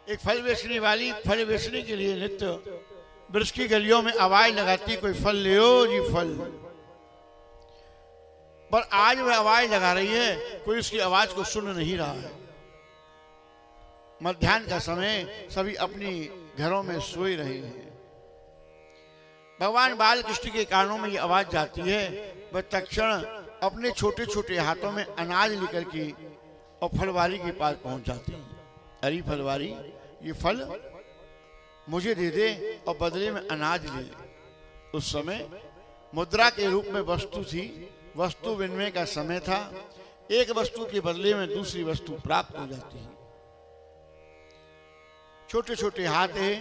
एक फल बेचने वाली फल बेचने के लिए नित्य वृक्ष की गलियों में आवाज लगाती, कोई फल ले जी फल। पर आज वह आवाज लगा रही है, कोई उसकी आवाज को सुन नहीं रहा है। मध्याह्न का समय, सभी अपनी घरों में सोए रहे हैं। भगवान बाल कृष्ण के कानों में ये आवाज जाती है। वह तत्क्षण अपने छोटे छोटे हाथों में अनाज लेकर के और फलवारी के पास पहुंच जाते हैं। अरे फलवारी, ये फल मुझे दे दे और बदले में अनाज ले ले। उस समय मुद्रा के रूप में वस्तु थी, वस्तु विनिमय का समय था। एक वस्तु के बदले में दूसरी वस्तु प्राप्त हो जाती है। छोटे छोटे हाथ है।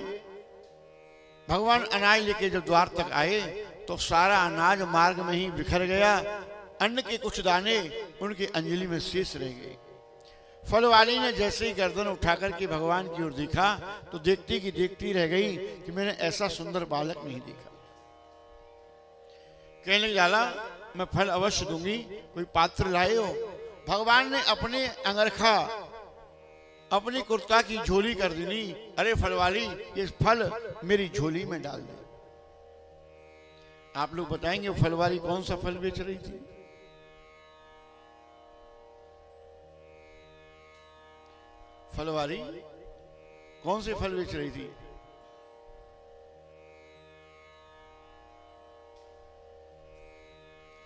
भगवान अनाज लेके जब द्वार तक आए तो सारा अनाज मार्ग में ही बिखर गया। अन्न के कुछ दाने उनकी अंजलि में शेष रह गए। फलवाली ने जैसे ही गर्दन उठाकर के भगवान की ओर देखा तो देखती की देखती रह गई कि मैंने ऐसा सुंदर बालक नहीं देखा। कहने लगा, मैं फल अवश्य दूंगी, कोई पात्र लाए हो? भगवान ने अपने अंगरखा अपनी कुर्ता की झोली कर दी। अरे फलवाली, ये फल मेरी झोली में डाल दे। आप लोग बताएंगे फलवाली कौन सा फल बेच रही थी? फलवारी कौन से फल बेच रही थी?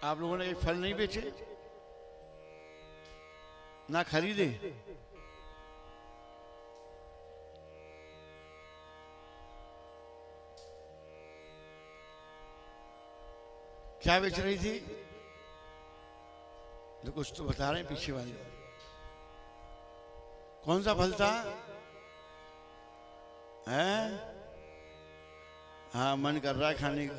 आप लोगों ने ये फल नहीं बेचे, ना खरीदे? क्या बेच रही थी? तो कुछ तो बता रहे हैं पीछे वाले। कौन सा फल था? हैं? हाँ, मन कर रहा है खाने का।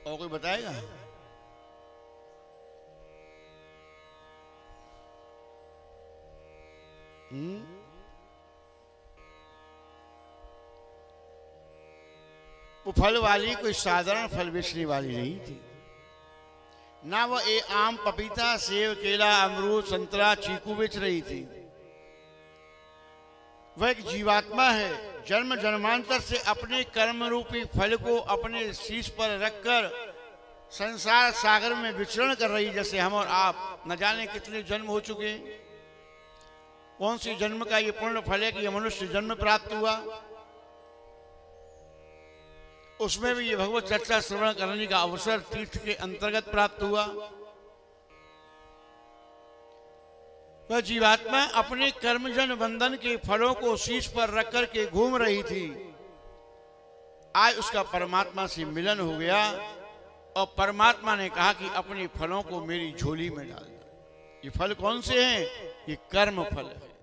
और कोई बताएगा? वो फल वाली कोई साधारण फल बेचने वाली नहीं थी। ना वो आम, पपीता, सेब, केला, अमरूद, संतरा, चीकू बेच रही थी। वह एक जीवात्मा है। जन्म जन्मांतर से अपने कर्म रूपी फल को अपने शीश पर रखकर संसार सागर में विचरण कर रही। जैसे हम और आप न जाने कितने जन्म हो चुके। कौन सी जन्म का ये पूर्ण फल है कि यह मनुष्य जन्म प्राप्त हुआ। उसमें भी ये भगवत चर्चा श्रवण करने का अवसर तीर्थ के अंतर्गत प्राप्त हुआ। वह जीवात्मा अपने कर्मजन बंधन के फलों को शीश पर रख कर के घूम रही थी। आज उसका परमात्मा से मिलन हो गया और परमात्मा ने कहा कि अपने फलों को मेरी झोली में डाल दो। ये फल कौन से हैं? ये कर्म फल है।